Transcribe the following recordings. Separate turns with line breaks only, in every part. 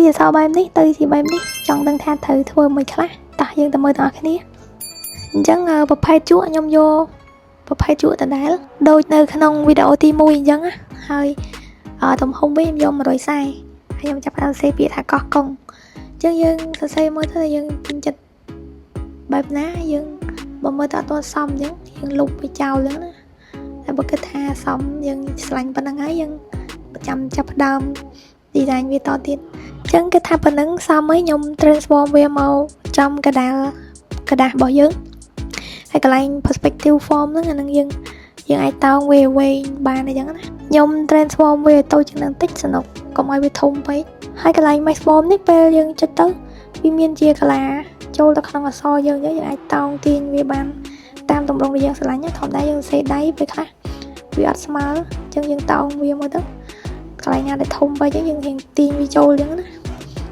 ពីអសបែបនេះទៅជាបែបនេះចង់ដឹងថាត្រូវធ្វើមិនខ្លះតោះយើងទៅមើលទាំងអស់គ្នាអញ្ចឹងប្រភេទជក់ខ្ញុំយកប្រភេទជក់ដដែលដូចនៅក្នុងវីដេអូទី1អញ្ចឹងណាហើយទំហំវិញខ្ញុំយក140ហើយខ្ញុំចាប់ផ្ដើមសេពាក្យថាកោះកុងអញ្ចឹងយើងសរសេរមើលទៅយើងពេញចិត្តបែបណាយើងបើមើលទៅអត់ទាន់សមអញ្ចឹងយើងលុបវាចោលអញ្ចឹងណាតែបើគិតថាសមយើងឆ្លាញ់ប៉ុណ្្នឹងហើយយើងចាំចាប់ផ្ដើម design វាតទៀតអញ្ចឹងគិតថាប៉ុណ្្នឹងសមហើយខ្ញុំ transform វាមកចំកដាស់របស់យើងហើយកន្លែង perspective form ហ្នឹងអានឹងយើងអាចតោងវាវែងបានអញ្ចឹងណាខ្ញុំ transform វាទៅជាងនឹងតិចសនុកកុំឲ្យវាធំពេកហើយកន្លែង mesh form នេះពេលយើងចុចទៅវាមានជាកាឡាចូលទៅក្នុងអក្សរយើងយើងអាចតោងទាញវាបានតាមទម្រង់ដែលយើងស្រឡាញ់ធម្មតាយើងសេដៃពេលខ្លះវាអត់ស្មើអញ្ចឹងយើងតោងវាមកទៅកន្លែងណាដែលធំពេកយើងរៀងទាញវាចូលអញ្ចឹងណា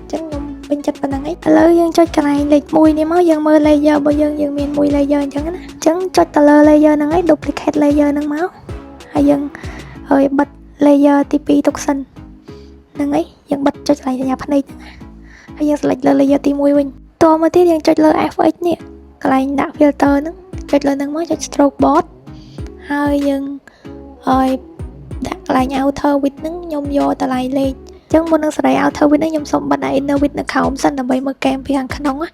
អញ្ចឹងខ្ញុំពេញចិត្តប៉ុណ្្នឹងឯងឥឡូវយើងចុចកន្លែងលេខ1នេះមកយើងមើល layer របស់យើងមាន1 layer អញ្ចឹងណាអញ្ចឹងចុចទៅលើ layer ហ្នឹងឯង duplicate layer ហ្នឹងមកហើយយើងបិទ layer ទី2ទុកសិនហ្នឹងឯងយើងបិទចុចកន្លែងសញ្ញាភ្នែកហ្នឹងហើយយើង select លើ layer ទី1វិញតមកទៀតយើងចុចលើ FX នេះកន្លែងដាក់ filter ហ្នឹងចុចលើហ្នឹងមកចុច stroke board ហើយយើងដាក់កន្លែង outer width ហ្នឹងខ្ញុំយកតម្លៃលេខអញ្ចឹងមុននឹងសេរី outer width ហ្នឹងខ្ញុំសូមបិទ inner width នៅក្រោមសិនដើម្បីមើលកែមពីខាងក្នុងណា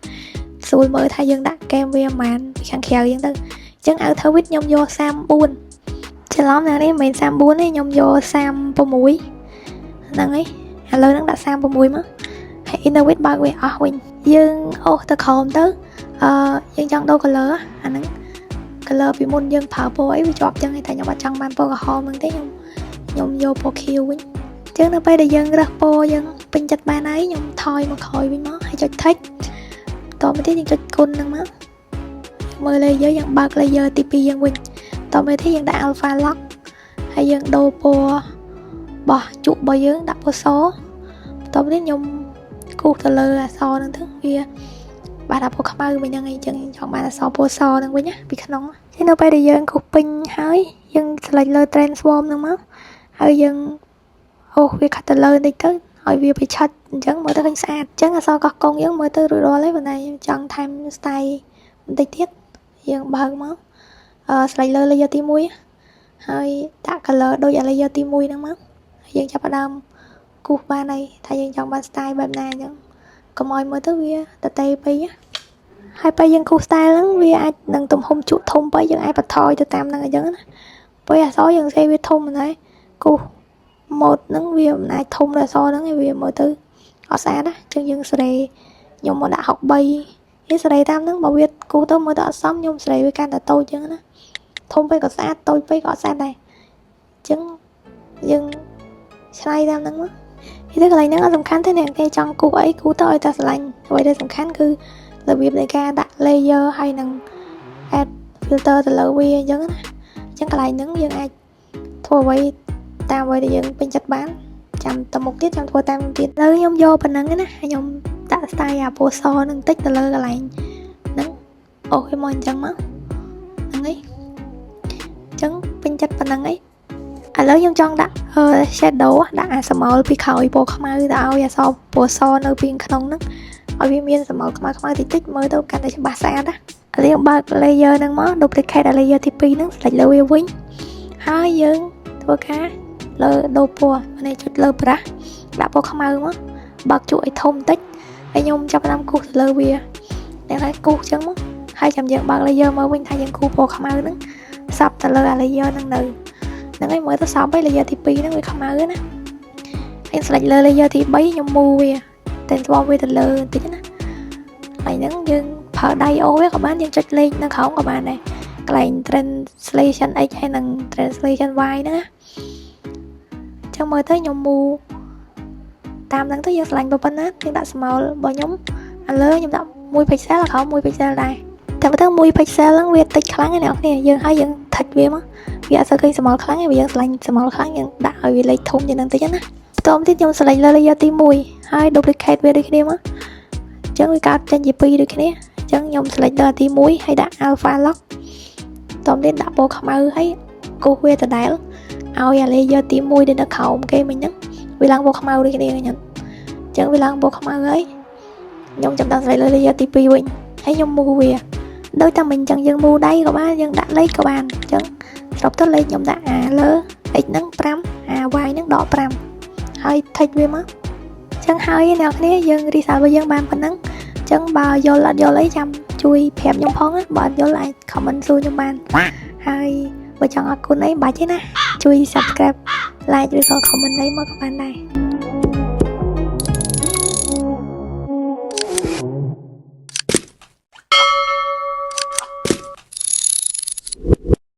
ស្រួលមើលថាយើងដាក់កែមវាប៉ុន្មានពីខាងក្រៅអញ្ចឹងទៅអញ្ចឹង outer width ខ្ញុំយក34ច្រឡំណាស់នេះមិនមែន34ទេខ្ញុំយក36ហ្នឹងហើយឥឡូវហ្នឹងដាក់36មកហើយ inner width បើកវាអស់វិញយើងអូសទៅក្រោមទៅយើងចង់ដូរ color អាហ្នឹង color ពីមុនយើងប្រើពណ៌អីវាជាប់ចឹងតែខ្ញុំអត់ចង់បានពណ៌ក្រហមហ្នឹងទេខ្ញុំយកពណ៌ខៀវវិញអញ្ចឹងនៅពេលដែលយើងរើសពណ៌យើងពេញចិត្តបានហើយខ្ញុំថយមកក្រោយវិញមកហើយចុច text តមកទៀតយើងចុចគុណហ្នឹងមកមើល layer យើងបើក layer ទី2យើងវិញតមកទៀតយើងដាក់ alpha lock ហើយយើងដូរពណ៌របស់ជក់របស់យើងដាក់ពណ៌សតមកទៀតខ្ញុំគូសទៅលើអក្សរហ្នឹងទៅវាបាទដល់ពណ៌ខ្មៅវិញហ្នឹងអីចឹងចង់បានអក្សរពណ៌សហ្នឹងវិញណាពីក្នុងហើយនៅពេលដែលយើងគូសពេញហើយយើង select លើ transform ហ្នឹងមកហើយយើងអូសវាខាត់ទៅលើបន្តិចទៅឲ្យវាប្រឆាត់អញ្ចឹងមើលទៅឃើញស្អាតអញ្ចឹងអក្សរកោះកុងយើងមើលទៅរួចរាល់ហើយប៉ុន្តែចង់ថែម style បន្តិចទៀតយើងបើកមកselect លើ layer ទី1ហើយដាក់ color ដូច layer ទី1ហ្នឹងមកហើយយើងចាប់ផ្ដើមគូសបានហើយថាយើងចង់បាន style បែបណាអញ្ចឹងកុំឲ្យមើលទៅវាតេពេកហើយពេលយើងគូស style ហ្នឹងវាអាចនឹងទំហំជក់ធំពេកយើងអាចបន្ថយទៅតាមហ្នឹងអញ្ចឹងណាពេលអក្សរយើងសេវាធំហ្នឹងហើយគូស mode ហ្នឹងវាមិនអាចធំដល់អក្សរហ្នឹងវាមើលទៅអត់ស្អាតណាអញ្ចឹងយើងសេរីខ្ញុំមកដាក់63នេះសេរីតាមហ្នឹងបើវាគូសទៅមើលទៅអត់សមខ្ញុំសេរីវាកាន់តែតូចអញ្ចឹងណាធំពេកក៏ស្អាតតូចពេកក៏អត់ស្អាតដែរអញ្ចឹងយើងឆ្នៃតាមហ្នឹងមកនេះទៅកន្លែងហ្នឹងអត់សំខាន់ទេអ្នកគេចង់គូសអីគូសទៅឲ្យតែស្រឡាញ់អ្វីដែលសំខាន់គឺរបៀបនៃការដាក់ layer ហើយនឹង add filter ទៅលើវាអញ្ចឹងណាអញ្ចឹងកន្លែងហ្នឹងយើងអាចធ្វើអ្វីតាមអ្វីដែលយើងពេញចិត្តបានចាំទៅមុខទៀតចាំធ្វើតាមទៀតឥឡូវខ្ញុំយកប៉ុណ្ណឹងណាខ្ញុំដាក់ style អាពណ៌សនឹងតិចទៅលើកន្លែងហ្នឹងអូសមកអញ្ចឹងមកហ្នឹងហើយអញ្ចឹងពេញចិត្តប៉ុណ្ណឹងហើយឥឡូវខ្ញុំចង់ដាក់shadow ដាក់អាស្រមោលពីក្រោយពណ៌ខ្មៅទៅឲ្យអក្សរពណ៌សនៅពីក្នុងហ្នឹងឲ្យវាមានស្រមោលខ្មៅតិចមើលទៅកាន់តែច្បាស់ស្អាតណាឥឡូវយើងបើក layer ហ្នឹងមក duplicate layer ទី2ហ្នឹង select លើវាវិញហើយយើងធ្វើការលើដូរពណ៌នេះចុចលើ brush ដាក់ពណ៌ខ្មៅមកបើកជក់ឲ្យធំបន្តិចហើយខ្ញុំចាប់ផ្ដើមគូសទៅលើវាតែហើយគូសអញ្ចឹងមកហើយចាំយើងបើក layer មកវិញថាយើងគូសពណ៌ខ្មៅហ្នឹងសប់ទៅលើ layer ហ្នឹងនៅហ្នឹងហើយមើលទៅសប់ហើយ layer ទី2ហ្នឹងវាខ្មៅណាហើយ select លើ layer ទី3ខ្ញុំមូវាតែស្វវាទៅលើបន្តិចណាហើយហ្នឹងយើងប្រើដៃអូវាក៏បានយើងចុចលេខនៅក្រោមក៏បានដែរកន្លែង translation x ហើយនិង translation y ហ្នឹងណាចឹងមើលទៅខ្ញុំមូតាមហ្នឹងទៅយើងឆ្លាញ់ប៉ុណ្ណាយើងដាក់ small របស់ខ្ញុំឥឡូវខ្ញុំដាក់1 pixel ក្រោម1 pixel ដែរតែមើលទៅ1 pixel ហ្នឹងវាតិចខ្លាំងណាស់អ្នកនរគ្នាយើងហើយយើងថិចវាមកវាអត់សូវឃើញ small ខ្លាំងទេយើងឆ្លាញ់ small ខ្លាំងយើងដាក់ឲ្យវាលេខធំជាងហ្នឹងតិចណាបន្ទាប់ទៀតខ្ញុំ select លើ layer ទី1ហើយ duplicate វាដូចគ្នាមកអញ្ចឹងវាកើតចេញជា2ដូចគ្នាអញ្ចឹងខ្ញុំ select លើទី1ហើយដាក់ alpha lock បន្ទាប់ទៀតដាក់ពណ៌ខ្មៅហើយគូសវាដដែលឲ្យ layer ទី1ដែលនៅក្រោមគេមិញហ្នឹងវាឡើងពណ៌ខ្មៅដូចគ្នាខ្ញុំអញ្ ចឹងវាឡើងបោកខ្មៅហើយខ្ញុំចាំដល់ស្រីលើលេទី2វិញហើយខ្ញុំមូវាដូចតែមិញចឹងយើងមូដៃក៏បានយើងដាក់លេខក៏បានចឹងស្របទៅលេខខ្ញុំដាក់អាលើ x ហ្នឹង5អា y ហ្នឹងដក5ហើយ take វាមកចឹងហើយអ្នកគ្នាយើង result របស់យើងបានប៉ុណ្ណឹងចឹងបើយល់អត់យល់អីចាំជួយប្រាប់ខ្ញុំផងណាបើអត់យល់អាច comment សួរខ្ញុំបានហើយបើចង់អរគុណអីបាច់ទេណាជួយ subscribe like ឬក៏ comment អីមកក៏បានដែរ